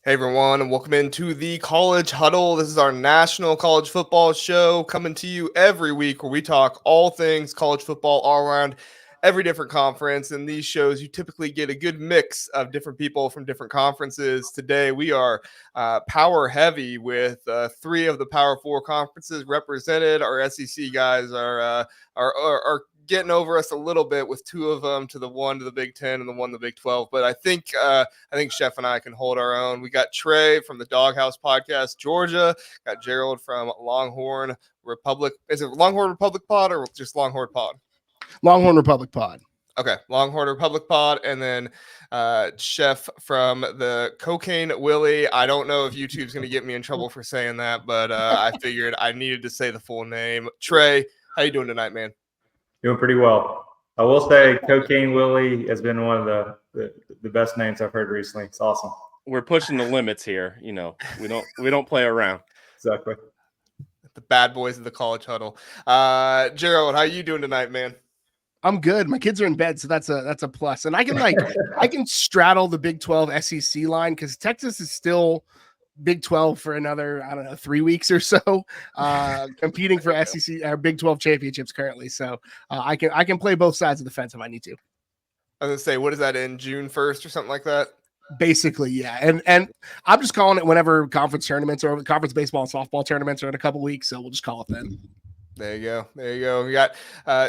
Hey everyone, and welcome into the College Huddle. This is our national college football show coming to you every week where we talk all things college football all around every different conference. In these shows, you typically get a good mix of different people from different conferences. Today, we are power heavy with three of the Power Four conferences represented. Our SEC guys are getting over us a little bit with two of them, to the one to the Big Ten and the one to the Big 12. But I think Chef and I can hold our own. We got Trey from the Doghouse Podcast, Georgia. Got Gerald from Longhorn Republic. Is it Longhorn Republic Pod or just Longhorn Pod? Longhorn Republic Pod. Okay, Longhorn Republic Pod, and then Chef from the Cocaine Willie. I don't know if YouTube's going to get me in trouble for saying that, but I figured I needed to say the full name. Trey, how you doing tonight, man? Doing pretty well. I will say Cocaine Willie has been one of the best names I've heard recently. It's awesome. We're pushing the limits here. You know, we don't play around. Exactly. The bad boys of the College Huddle. Gerald, how you doing tonight, man? I'm good. My kids are in bed, so that's a plus. And I can straddle the Big 12 SEC line because Texas is still Big 12 for another, 3 weeks or so, competing for SEC or Big 12 championships currently. So I can play both sides of the fence if I need to. I was gonna say, what is that, in June 1st or something like that? Basically, yeah. And I'm just calling it whenever conference tournaments or conference baseball and softball tournaments are in a couple weeks. So we'll just call it then. There you go. We got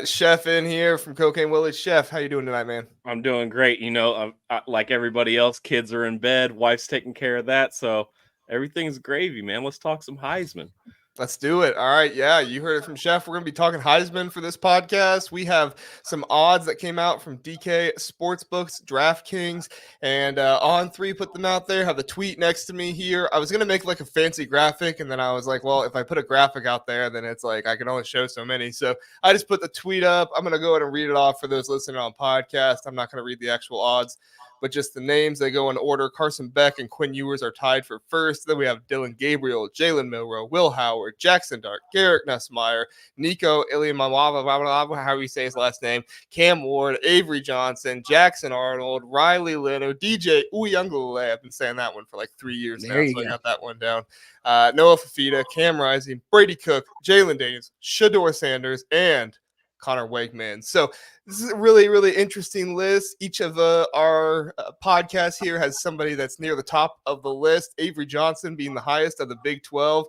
Chef in here from Cocaine Willie. Chef, how you doing tonight, man? I'm doing great. You know, like everybody else, kids are in bed, wife's taking care of that, so everything's gravy, man. Let's talk some Heisman. Let's do it. All right. Yeah, you heard it from Chef. We're going to be talking Heisman for this podcast. We have some odds that came out from DK Sportsbooks, DraftKings, and On3 put them out there. Have the tweet next to me here. I was going to make like a fancy graphic, and then I was like, well, if I put a graphic out there, then it's like I can only show so many. So I just put the tweet up. I'm going to go ahead and read it off for those listening on podcast. I'm not going to read the actual odds, but just the names. They go in order. Carson Beck and Quinn Ewers are tied for first. Then we have Dylan Gabriel, Jalen Milroe, Will Howard, Jackson Dart, Garrett Nussmeier, Nico Iliamawava, how you say his last name, Cam Ward, Avery Johnson, Jackson Arnold, Riley Leno, DJ Uyunglele. I've been saying that one for like 3 years now, so I got that one down. Noah Fafita, Cam Rising, Brady Cook, Jalen Davis, Shador Sanders, and Connor Wegman. So this is a really, really interesting list. Each of our podcasts here has somebody that's near the top of the list. Avery Johnson being the highest of the Big 12.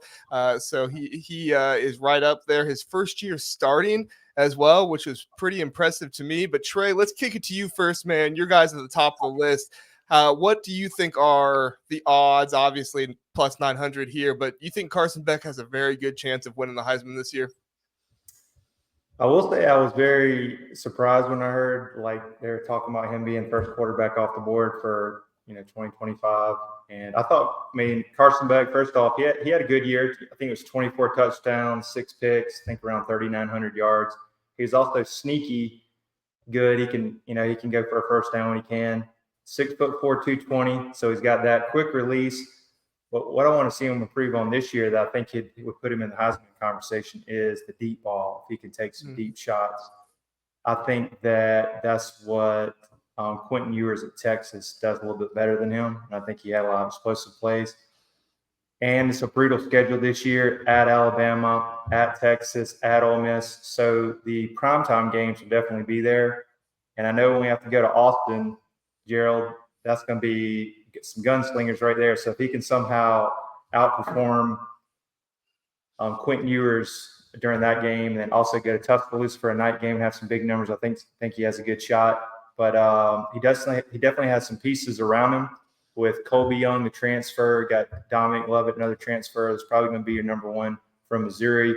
So he is right up there. His first year starting as well, which was pretty impressive to me. But Trey, let's kick it to you first, man. Your guys at the top of the list. What do you think are the odds? Obviously, plus 900 here, but you think Carson Beck has a very good chance of winning the Heisman this year? I will say I was very surprised when I heard like they were talking about him being first quarterback off the board for 2025. And I thought, Carson Beck, first off, he had a good year. I think it was 24 touchdowns, 6 picks, I think around 3,900 yards. He's also sneaky good. He can go for a first down when he can. 6'4", 220. So he's got that quick release. But what I want to see him improve on this year that I think it would put him in the Heisman conversation is the deep ball. If he can take some deep shots, I think that's what Quinn Ewers at Texas does a little bit better than him. And I think he had a lot of explosive plays. And it's a brutal schedule this year at Alabama, at Texas, at Ole Miss. So the primetime games will definitely be there. And I know when we have to go to Austin, Gerald, that's going to be some gunslingers right there. So if he can somehow outperform Quinn Ewers during that game, and then also go to Tuscaloosa for a night game and have some big numbers, I think he has a good shot. But he definitely has some pieces around him with Colby Young, the transfer, got Dominic Lovett, another transfer. That's probably going to be your number one from Missouri.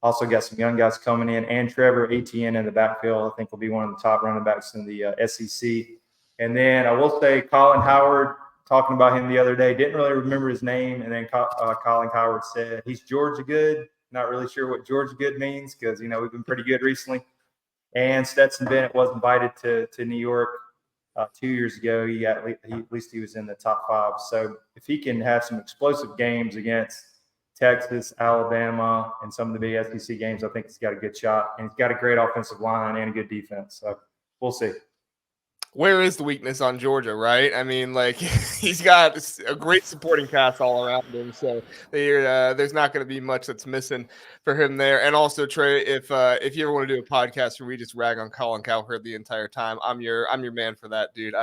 Also got some young guys coming in, and Trevor Etienne in the backfield. I think will be one of the top running backs in the SEC. And then I will say Colin Howard, talking about him the other day, didn't really remember his name. And then Colin Howard said he's Georgia good. Not really sure what Georgia good means because, we've been pretty good recently. And Stetson Bennett was invited to New York 2 years ago. At least he was in the top 5. So if he can have some explosive games against Texas, Alabama, and some of the big SEC games, I think he's got a good shot. And he's got a great offensive line and a good defense. So we'll see. Where is the weakness on Georgia, right? I mean, like he's got a great supporting cast all around him, so there's not going to be much that's missing for him there. And also, Trey, if you ever want to do a podcast where we just rag on Colin Cowherd the entire time, I'm your man for that, dude.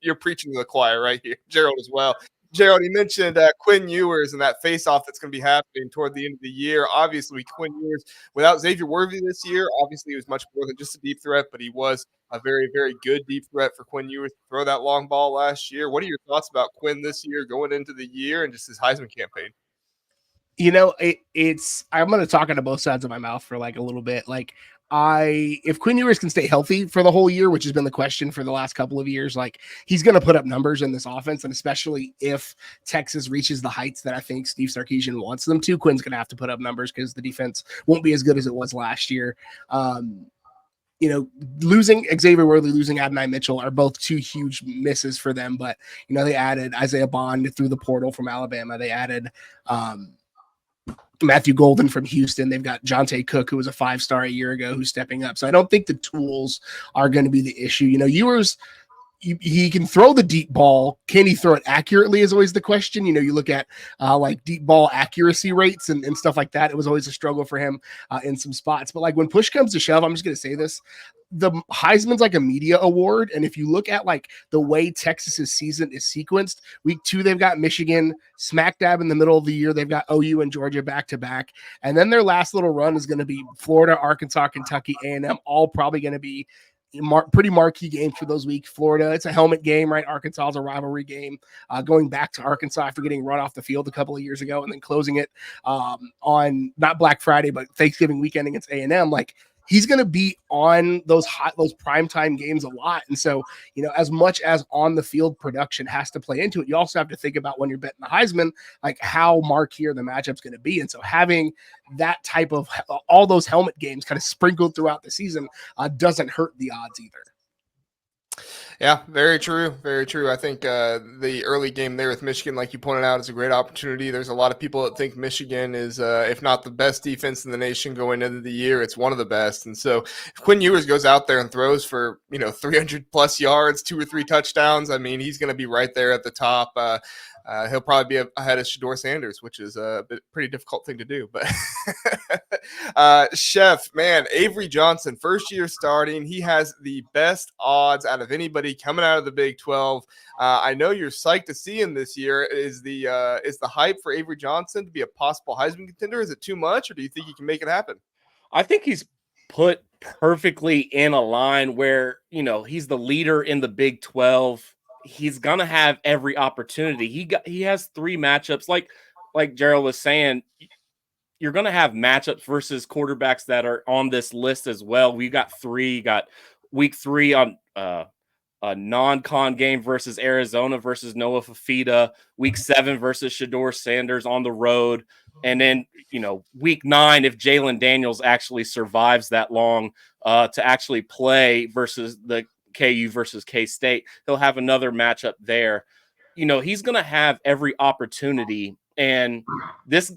You're preaching to the choir right here, Gerald as well. Gerald, you mentioned Quinn Ewers and that face-off that's going to be happening toward the end of the year. Obviously, Quinn Ewers, without Xavier Worthy this year, obviously he was much more than just a deep threat, but he was a very, very good deep threat for Quinn Ewers to throw that long ball last year. What are your thoughts about Quinn this year going into the year and just his Heisman campaign? It's I'm going to talk out of both sides of my mouth for like a little bit. Like if Quinn Ewers can stay healthy for the whole year, which has been the question for the last couple of years, like he's going to put up numbers in this offense. And especially if Texas reaches the heights that I think Steve Sarkisian wants them to, Quinn's going to have to put up numbers because the defense won't be as good as it was last year. Losing Xavier Worthy, losing Adonai Mitchell are both two huge misses for them. But, they added Isaiah Bond through the portal from Alabama. They added Matthew Golden from Houston. They've got Jonte Cook, who was a 5-star a year ago, who's stepping up. So I don't think the tools are going to be the issue. Ewers, he can throw the deep ball. Can he throw it accurately is always the question. You look at like deep ball accuracy rates and stuff like that. It was always a struggle for him in some spots. But like when push comes to shove, I'm just going to say this. The Heisman's like a media award. And if you look at like the way Texas's season is sequenced, week 2, they've got Michigan smack dab in the middle of the year. They've got OU and Georgia back to back. And then their last little run is going to be Florida, Arkansas, Kentucky, A&M, all probably going to be pretty marquee games for those weeks. Florida, it's a helmet game, right? Arkansas is a rivalry game. Going back to Arkansas after getting run off the field a couple of years ago and then closing it on not Black Friday, but Thanksgiving weekend against A&M. Like he's going to be on those primetime games a lot. And so, as much as on the field production has to play into it, you also have to think about when you're betting the Heisman, like how marquee the matchup's going to be. And so having that type of all those helmet games kind of sprinkled throughout the season doesn't hurt the odds either. Yeah, very true. Very true. I think the early game there with Michigan, like you pointed out, is a great opportunity. There's a lot of people that think Michigan is, if not the best defense in the nation going into the year, it's one of the best. And so if Quinn Ewers goes out there and throws for, 300 plus yards, 2 or 3 touchdowns, I mean, he's going to be right there at the top. He'll probably be ahead of Shedeur Sanders, which is a pretty difficult thing to do. But Chef, man, Avery Johnson, first year starting. He has the best odds out of anybody coming out of the Big 12. I know you're psyched to see him this year. Is the hype for Avery Johnson to be a possible Heisman contender? Is it too much, or do you think he can make it happen? I think he's put perfectly in a line where, he's the leader in the Big 12. He's gonna have every opportunity. He has 3 matchups, like Gerald was saying. You're gonna have matchups versus quarterbacks that are on this list as well. We got 3. You got week 3 on a non-con game versus Arizona versus Noah Fafita. Week 7 versus Shedeur Sanders on the road, and then week 9 if Jalen Daniels actually survives that long to actually play versus the KU versus K-State, he'll have another matchup there. He's going to have every opportunity. And this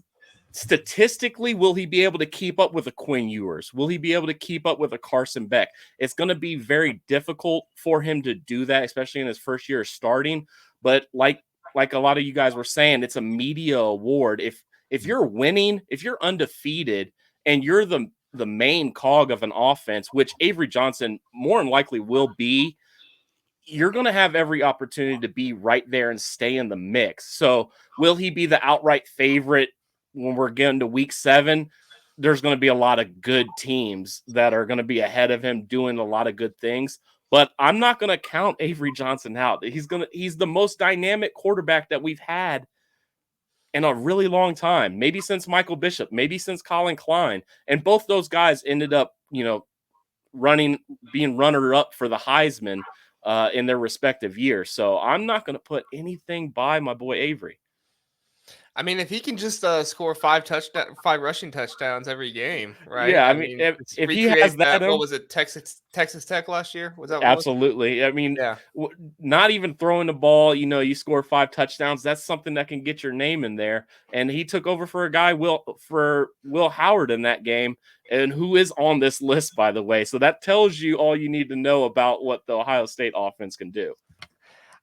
statistically, will he be able to keep up with a Quinn Ewers? Will he be able to keep up with a Carson Beck? It's going to be very difficult for him to do that, especially in his first year starting. But like a lot of you guys were saying, it's a media award. If you're winning, if you're undefeated, and you're the main cog of an offense, which Avery Johnson more than likely will be, you're going to have every opportunity to be right there and stay in the mix. So will he be the outright favorite when we're getting to week 7? There's going to be a lot of good teams that are going to be ahead of him doing a lot of good things, but I'm not going to count Avery Johnson out. He's the most dynamic quarterback that we've had in a really long time, maybe since Michael Bishop, maybe since Colin Klein. And both those guys ended up, being runner-up for the Heisman in their respective years. So I'm not going to put anything by my boy Avery. I mean, if he can just score 5 rushing touchdowns every game, right? Yeah, I I mean, mean, if he recreate has that that. in What him, was it? Texas Tech last year? Was that what it was? absolutely. I mean, Yeah. not even throwing the ball, you score 5 touchdowns. That's something that can get your name in there. And he took over for a guy, Will Howard in that game, and who is on this list, by the way. So that tells you all you need to know about what the Ohio State offense can do.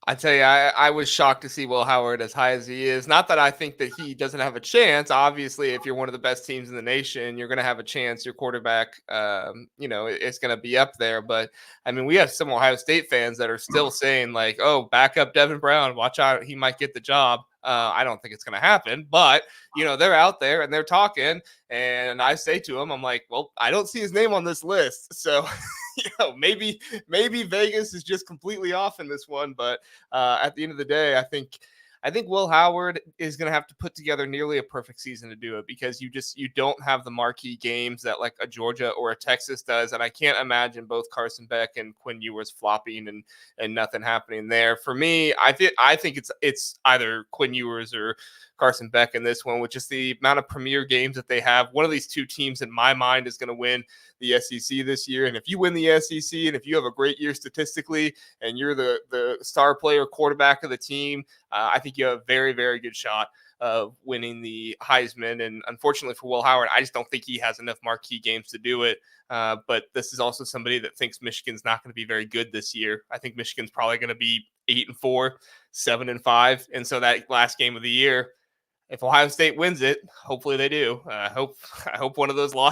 I tell you, I was shocked to see Will Howard as high as he is. Not that I think that he doesn't have a chance. Obviously, if you're one of the best teams in the nation, you're going to have a chance. Your quarterback, it's going to be up there. But I mean, we have some Ohio State fans that are still saying like, "Oh, back up Devin Brown. Watch out, he might get the job." I don't think it's going to happen, but they're out there and they're talking, and I say to them, I'm like, "Well, I don't see his name on this list, so." Maybe Vegas is just completely off in this one, but at the end of the day, I think Will Howard is going to have to put together nearly a perfect season to do it, because you don't have the marquee games that like a Georgia or a Texas does, and I can't imagine both Carson Beck and Quinn Ewers flopping and nothing happening there. For me, I think it's either Quinn Ewers or Carson Beck in this one, with just the amount of premier games that they have. One of these two teams, in my mind, is going to win the SEC this year. And if you win the SEC and if you have a great year statistically and you're the star player quarterback of the team, I think you have a very, very good shot of winning the Heisman. And unfortunately for Will Howard, I just don't think he has enough marquee games to do it. But this is also somebody that thinks Michigan's not going to be very good this year. I think Michigan's probably going to be 8-4, 7-5. And so that last game of the year, if Ohio State wins it, hopefully they do. I hope one of those 4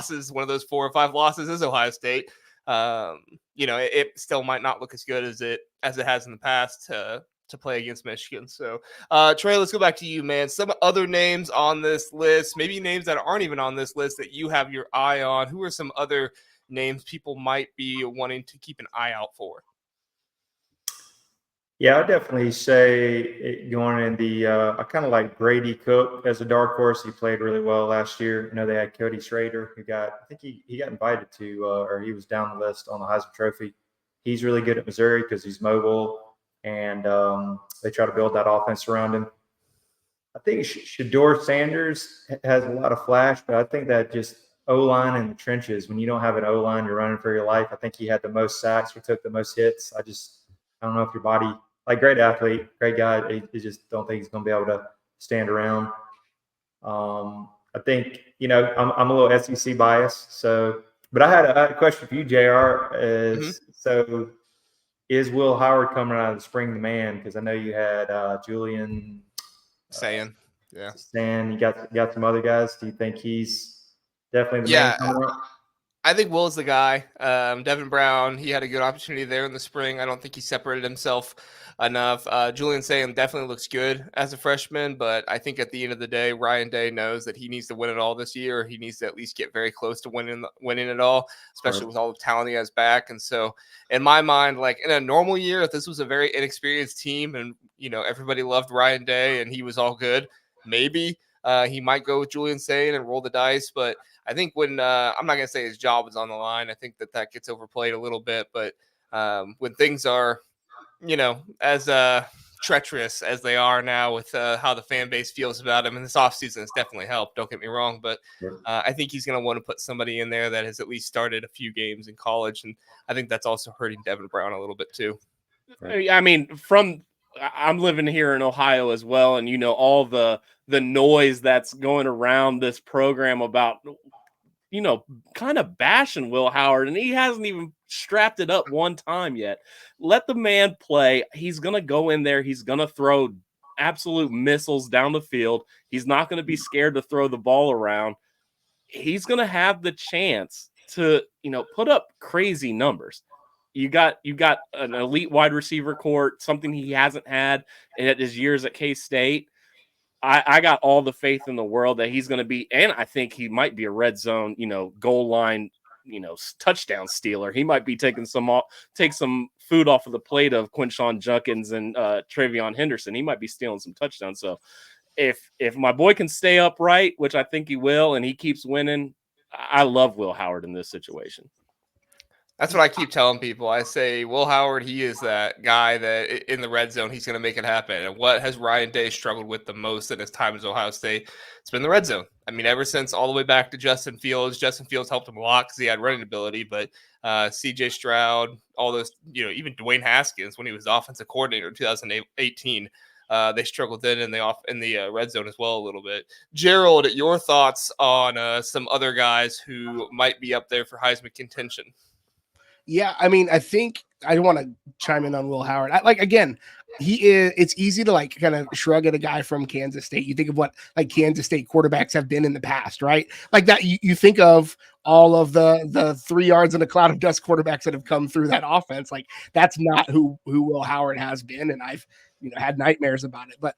or 5 losses is Ohio State. It still might not look as good as it has in the past to play against Michigan. So, Trey, let's go back to you, man. Some other names on this list, maybe names that aren't even on this list that you have your eye on. Who are some other names people might be wanting to keep an eye out for? Yeah, I'd definitely say going in I kind of like Brady Cook as a dark horse. He played really well last year. They had Cody Schrader, I think he got invited to, or he was down the list on the Heisman Trophy. He's really good at Missouri because he's mobile, and they try to build that offense around him. I think Shedeur Sanders has a lot of flash, but I think that just O-line in the trenches, when you don't have an O-line, you're running for your life. I think he had the most sacks or took the most hits. I don't know if your body – like, great athlete, great guy. I just don't think he's going to be able to stand around. I think, I'm a little SEC biased. So, but I had a question for you, JR. So, is Will Howard coming out of the spring the man? Because I know you had Julian Saying, yeah. Stan. You got some other guys. Do you think he's definitely the man coming out? I think Will's the guy. Devin Brown, he had a good opportunity there in the spring. I don't think he separated himself enough. Julian Sayin definitely looks good as a freshman, but I think at the end of the day, Ryan Day knows that he needs to win it all this year. He needs to at least get very close to winning it all, especially with all the talent he has back. And so, in my mind, like in a normal year, if this was a very inexperienced team and everybody loved Ryan Day and he was all good, maybe he might go with Julian Sayin and roll the dice. But I think when I'm not going to say his job is on the line, I think that gets overplayed a little bit. But when things are, as treacherous as they are now with how the fan base feels about him, and this offseason has definitely helped, don't get me wrong. But I think he's going to want to put somebody in there that has at least started a few games in college. And I think that's also hurting Devin Brown a little bit too. I mean, I'm living here in Ohio as well, and all the noise that's going around this program about kind of bashing Will Howard, and he hasn't even strapped it up one time yet. Let the man play. He's gonna go in there. He's gonna throw absolute missiles down the field. He's not gonna be scared to throw the ball around. He's gonna have the chance to put up crazy numbers. You got an elite wide receiver court, something he hasn't had in his years at K-State. I got all the faith in the world that he's going to be, and I think he might be a red zone, goal line, touchdown stealer. He might be take some food off of the plate of Quinshon Judkins and Travion Henderson. He might be stealing some touchdowns. So if my boy can stay upright, which I think he will, and he keeps winning, I love Will Howard in this situation. That's what I keep telling people. I say, Will Howard, he is that guy that in the red zone, he's going to make it happen. And what has Ryan Day struggled with the most in his time as Ohio State? It's been the red zone. I mean, ever since all the way back to Justin Fields helped him a lot because he had running ability. But CJ Stroud, all those, even Dwayne Haskins, when he was offensive coordinator in 2018, they struggled then in the red zone as well a little bit. Gerald, your thoughts on some other guys who might be up there for Heisman contention? Yeah, I mean, I think I want to chime in on Will Howard. It's easy to kind of shrug at a guy from Kansas State. You think of what Kansas State quarterbacks have been in the past, right? Like that, you think of all of the 3 yards in a cloud of dust quarterbacks that have come through that offense. Like that's not who Will Howard has been, and I've had nightmares about it. But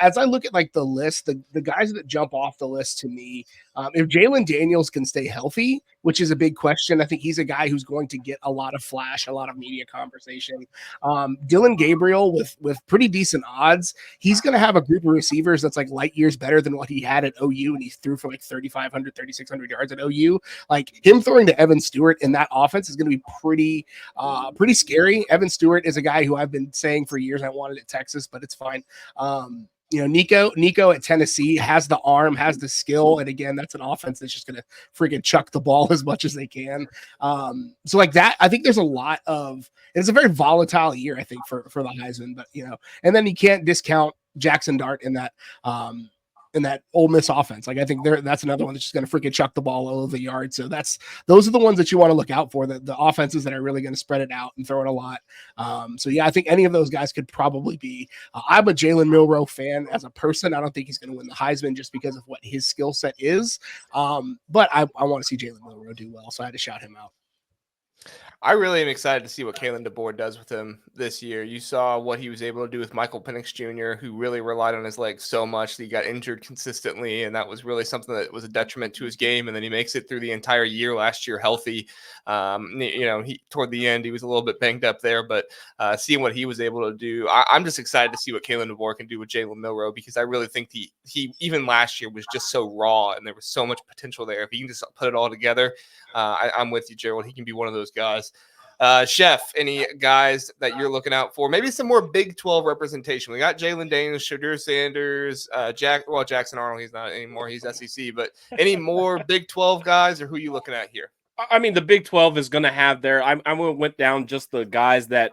as I look at the list, the guys that jump off the list to me, if Jalen Daniels can stay healthy, which is a big question, I think he's a guy who's going to get a lot of flash, a lot of media conversation. Dylan Gabriel with pretty decent odds, he's going to have a group of receivers that's light years better than what he had at OU, and he threw for 3,500, 3,600 yards at OU. Him throwing to Evan Stewart in that offense is going to be pretty scary. Evan Stewart is a guy who I've been saying for years I wanted at Texas, but it's fine. Nico at Tennessee has the arm, has the skill, and again, that's an offense that's just going to freaking chuck the ball as much as they can. So that, I think there's a lot of. It's a very volatile year, I think, for the Heisman, but and then you can't discount Jackson Dart in that Ole Miss offense. I think that's another one that's just going to freaking chuck the ball all over the yard. So those are the ones that you want to look out for, the offenses that are really going to spread it out and throw it a lot. So yeah, I think any of those guys could probably be. I'm a Jalen Milroe fan as a person. I don't think he's going to win the Heisman just because of what his skill set is. But I want to see Jalen Milroe do well, so I had to shout him out. I really am excited to see what Kalen DeBoer does with him this year. You saw what he was able to do with Michael Penix Jr., who really relied on his legs so much that he got injured consistently, and that was really something that was a detriment to his game. And then he makes it through the entire year last year healthy. He toward the end he was a little bit banged up there, but seeing what he was able to do, I'm just excited to see what Kalen DeBoer can do with Jalen Milroe, because I really think he even last year was just so raw and there was so much potential there. If he can just put it all together, I'm with you, Gerald. He can be one of those guys. Chef, any guys that you're looking out for? Maybe some more Big 12 representation. We got Jalen Daniels, Shadur Sanders, Jackson Arnold. He's not anymore. He's SEC. But any more Big 12 guys, or who are you looking at here? I mean, the Big 12 is going to have I went down just the guys that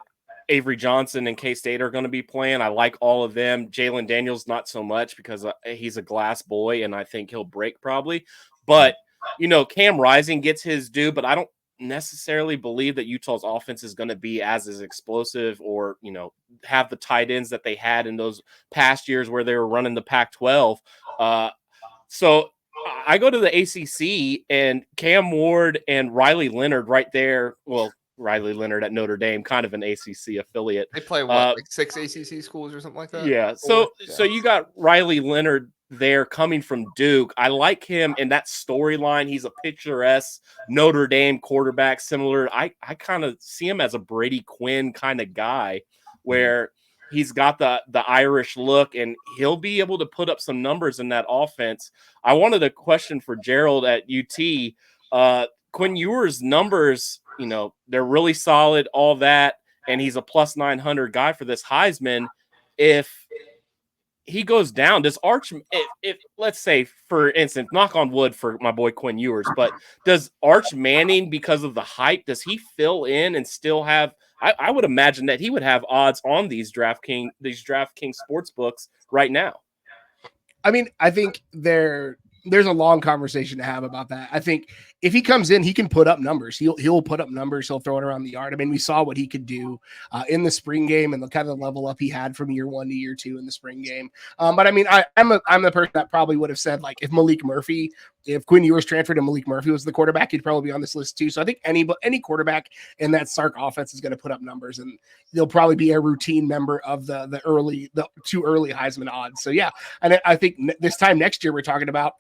Avery Johnson and K-State are going to be playing. I like all of them. Jalen Daniels, not so much because he's a glass boy, and I think he'll break probably. But, Cam Rising gets his due, but I don't necessarily believe that Utah's offense is going to be as explosive or, have the tight ends that they had in those past years where they were running the Pac-12. So I go to the ACC, and Cam Ward and Riley Leonard right there. Well, Riley Leonard at Notre Dame, kind of an ACC affiliate. They play what, 6 ACC schools or something like that? Yeah. So you got Riley Leonard there coming from Duke. I like him in that storyline. He's a picturesque Notre Dame quarterback, similar. I kind of see him as a Brady Quinn kind of guy, where he's got the Irish look, and he'll be able to put up some numbers in that offense. I wanted a question for Gerald at UT. Quinn Ewers' numbers, they're really solid, all that, and he's a plus 900 guy for this Heisman. If he goes down, does if let's say, for instance, knock on wood for my boy Quinn Ewers, but does Arch Manning, because of the hype, does he fill in and still have, I would imagine that he would have odds on these DraftKings sports books right now. I mean, I think there's a long conversation to have about that. I think if he comes in, he can put up numbers. He'll put up numbers. He'll throw it around the yard. I mean, we saw what he could do in the spring game and the kind of level up he had from year 1 to year 2 in the spring game. But I mean, I'm the person that probably would have said, if Quinn Ewers transferred and Malik Murphy was the quarterback, he'd probably be on this list too. So I think any quarterback in that Sark offense is going to put up numbers, and they'll probably be a routine member of the too early Heisman odds. So yeah, and I think this time next year we're talking about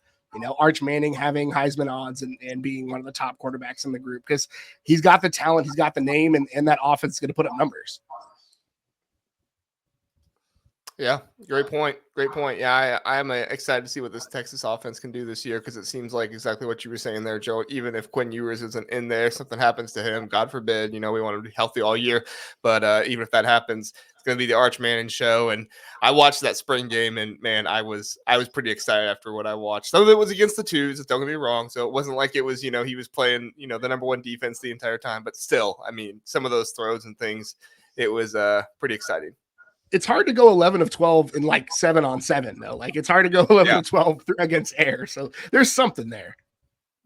Arch Manning having Heisman odds and being one of the top quarterbacks in the group, because he's got the talent, he's got the name, and that offense is going to put up numbers. Yeah, great point. Great point. Yeah, I am excited to see what this Texas offense can do this year because it seems like exactly what you were saying there, Joe. Even if Quinn Ewers isn't in there, something happens to him, God forbid, we want him to be healthy all year. But even if that happens, it's going to be the Arch Manning show. And I watched that spring game, and man, I was pretty excited after what I watched. Some of it was against the twos, don't get me wrong. So it wasn't like it was, he was playing, the number one defense the entire time. But still, I mean, some of those throws and things, it was pretty exciting. It's hard to go 11 of 12 in like 7-on-7 though. Like it's hard to go 11 of 12 against air. So there's something there.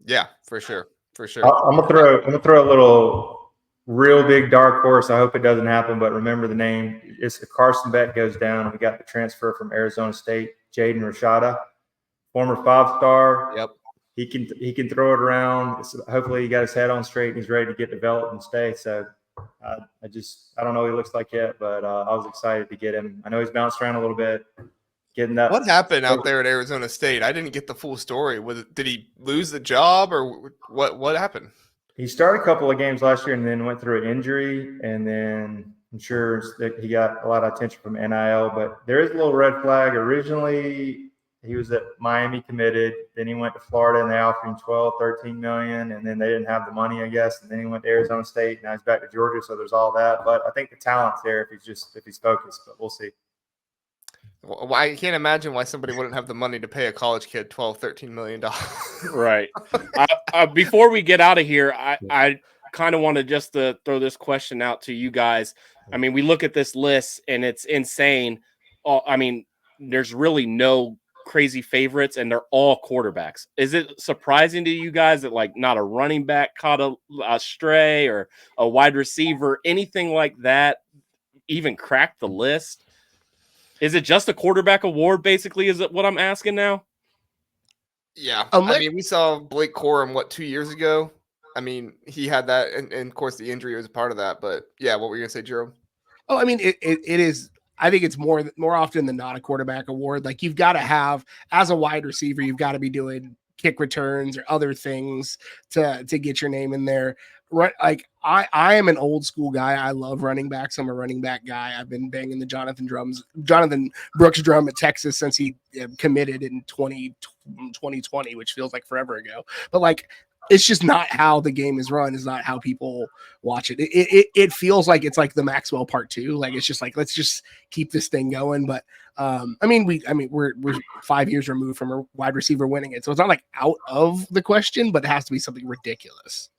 Yeah, for sure. For sure. I'm gonna throw a little real big dark horse. I hope it doesn't happen, but remember the name. It's Carson Beck goes down, and we got the transfer from Arizona State, Jaden Rashada, former 5-star. Yep. He can throw it around. Hopefully he got his head on straight and he's ready to get developed and stay. So I don't know what he looks like yet, but I was excited to get him. I know he's bounced around a little bit. Getting that. What happened out there at Arizona State? I didn't get the full story. Did he lose the job or what happened? He started a couple of games last year and then went through an injury, and then I'm sure that he got a lot of attention from NIL. But there is a little red flag. Originally, he was at Miami committed. Then he went to Florida and they offered him 12, 13 million. And then they didn't have the money, I guess. And then he went to Arizona State. Now he's back to Georgia. So there's all that. But I think the talent's there if he's focused. But we'll see. Well, I can't imagine why somebody wouldn't have the money to pay a college kid $12-13 million. Right. Before we get out of here, I kind of want to just throw this question out to you guys. I mean, we look at this list and it's insane. There's really no crazy favorites and they're all quarterbacks. Is it surprising to you guys that like not a running back caught a stray or a wide receiver, anything like that even cracked the list? Is it just a quarterback award basically? Is it what I'm asking now? Yeah. We saw Blake Corum 2 years ago. I mean, he had that and of course the injury was a part of that, but yeah, what were you going to say, Jerome? Oh, I mean, it is. I think it's more often than not a quarterback award. Like you've got to have, as a wide receiver, you've got to be doing kick returns or other things to get your name in there. Right? Like I am an old school guy. I love running backs. I'm a running back guy. I've been banging the Jonathan Brooks drum at Texas since he committed in 2020, which feels like forever ago. But like, it's just not how the game is run. It's not how people watch it. It feels like it's like the Maxwell part 2. Like it's just like, let's just keep this thing going. But we're 5 years removed from a wide receiver winning it, so it's not like out of the question, but it has to be something ridiculous.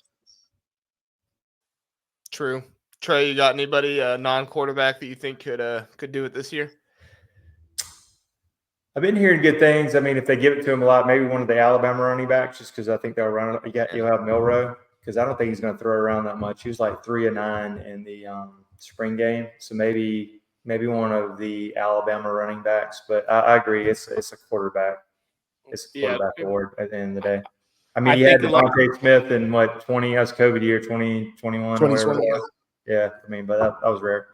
True. Trey, you got anybody non-quarterback that you think could do it this year? I've been hearing good things. I mean, if they give it to him a lot, maybe one of the Alabama running backs, just because I think they'll run it. You'll have Milroe, because I don't think he's going to throw around that much. He was like 3 of 9 in the spring game, so maybe one of the Alabama running backs. But I agree, it's a quarterback. It's a quarterback award at the end of the day. I mean, he had Devontae Smith in 20? That was COVID year, 2021. 2020. Yeah, I mean, but that was rare.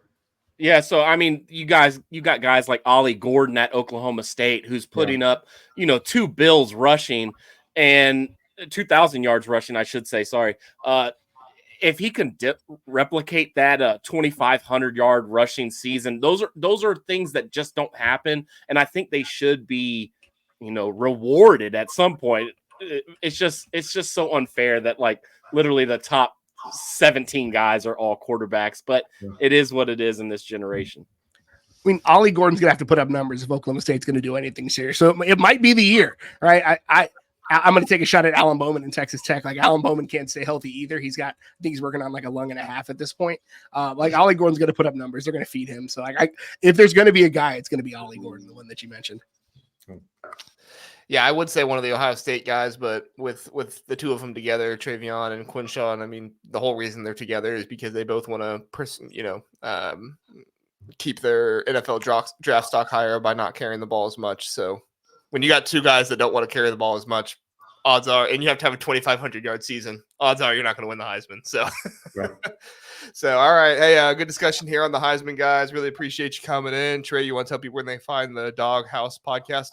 Yeah, so I mean, you got guys like Ollie Gordon at Oklahoma State who's putting up, 2 bills rushing and 2,000 yards rushing, I should say. Sorry. If he can replicate that 2,500 yard rushing season, those are things that just don't happen, and I think they should be, rewarded at some point. It's just so unfair that like literally the top 17 guys are all quarterbacks, but it is what it is in this generation. I mean, Ollie Gordon's gonna have to put up numbers if Oklahoma State's gonna do anything serious. So it might be the year, right? I'm gonna take a shot at Alan Bowman in Texas Tech. Like Alan Bowman can't stay healthy either. I think he's working on like a lung and a half at this point. Like Ollie Gordon's gonna put up numbers. They're gonna feed him. So if there's gonna be a guy, it's gonna be Ollie Gordon, the one that you mentioned. Yeah, I would say one of the Ohio State guys, but with the two of them together, Travion and Quinshawn, I mean, the whole reason they're together is because they both want to, keep their NFL draft stock higher by not carrying the ball as much. So when you got 2 guys that don't want to carry the ball as much, odds are, and you have to have a 2,500 yard season, odds are you're not going to win the Heisman. So, right. So, all right. Hey, good discussion here on the Heisman, guys. Really appreciate you coming in. Trey, you want to tell people where they find the Doghouse podcast?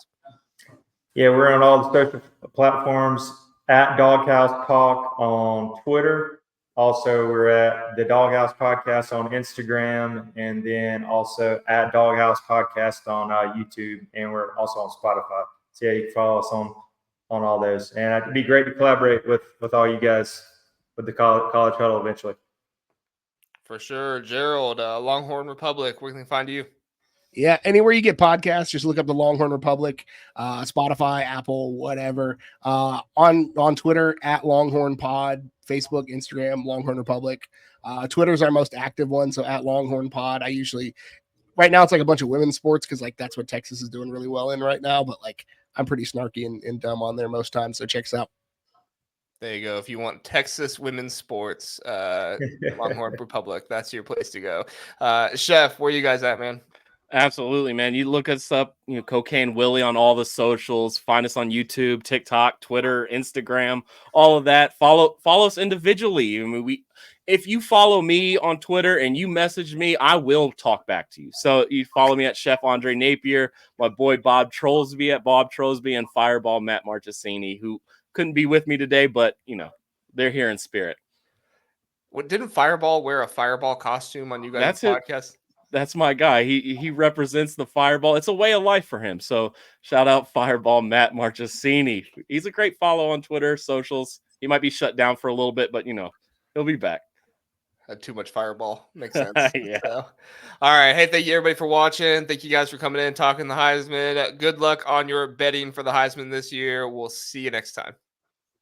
Yeah, we're on all the social platforms at Doghouse Talk on Twitter. Also, we're at the Doghouse Podcast on Instagram, and then also at Doghouse Podcast on YouTube, and we're also on Spotify. So yeah, you can follow us on all those. And it'd be great to collaborate with all you guys with the College Huddle eventually. For sure. Gerald, Longhorn Republic, where can they find you? Yeah, anywhere you get podcasts, just look up the Longhorn Republic, Spotify, Apple, whatever. On Twitter at Longhorn Pod, Facebook, Instagram, Longhorn Republic. Twitter is our most active one, so at Longhorn Pod. I usually, right now it's like a bunch of women's sports because like that's what Texas is doing really well in right now. But like I'm pretty snarky and dumb on there most times, so check us out. There you go. If you want Texas women's sports, Longhorn Republic, that's your place to go. Chef, where you guys at, man? Absolutely, man. You look us up, Cocaine Willie on all the socials. Find us on YouTube, TikTok, Twitter, Instagram, all of that. Follow us individually. I mean, if you follow me on Twitter and you message me, I will talk back to you. So you follow me at Chef Andre Napier, my boy Bob Trolsby at Bob Trolsby, and Fireball Matt Marchesini, who couldn't be with me today, but they're here in spirit. What, didn't Fireball wear a Fireball costume on you guys' podcast? That's my guy. He represents the Fireball. It's a way of life for him. So shout out Fireball Matt Marchesini. He's a great follow on Twitter, socials. He might be shut down for a little bit, but he'll be back. Had too much Fireball. Makes sense. Yeah. So, all right. Hey, thank you everybody for watching. Thank you guys for coming in, talking the Heisman. Good luck on your betting for the Heisman this year. We'll see you next time.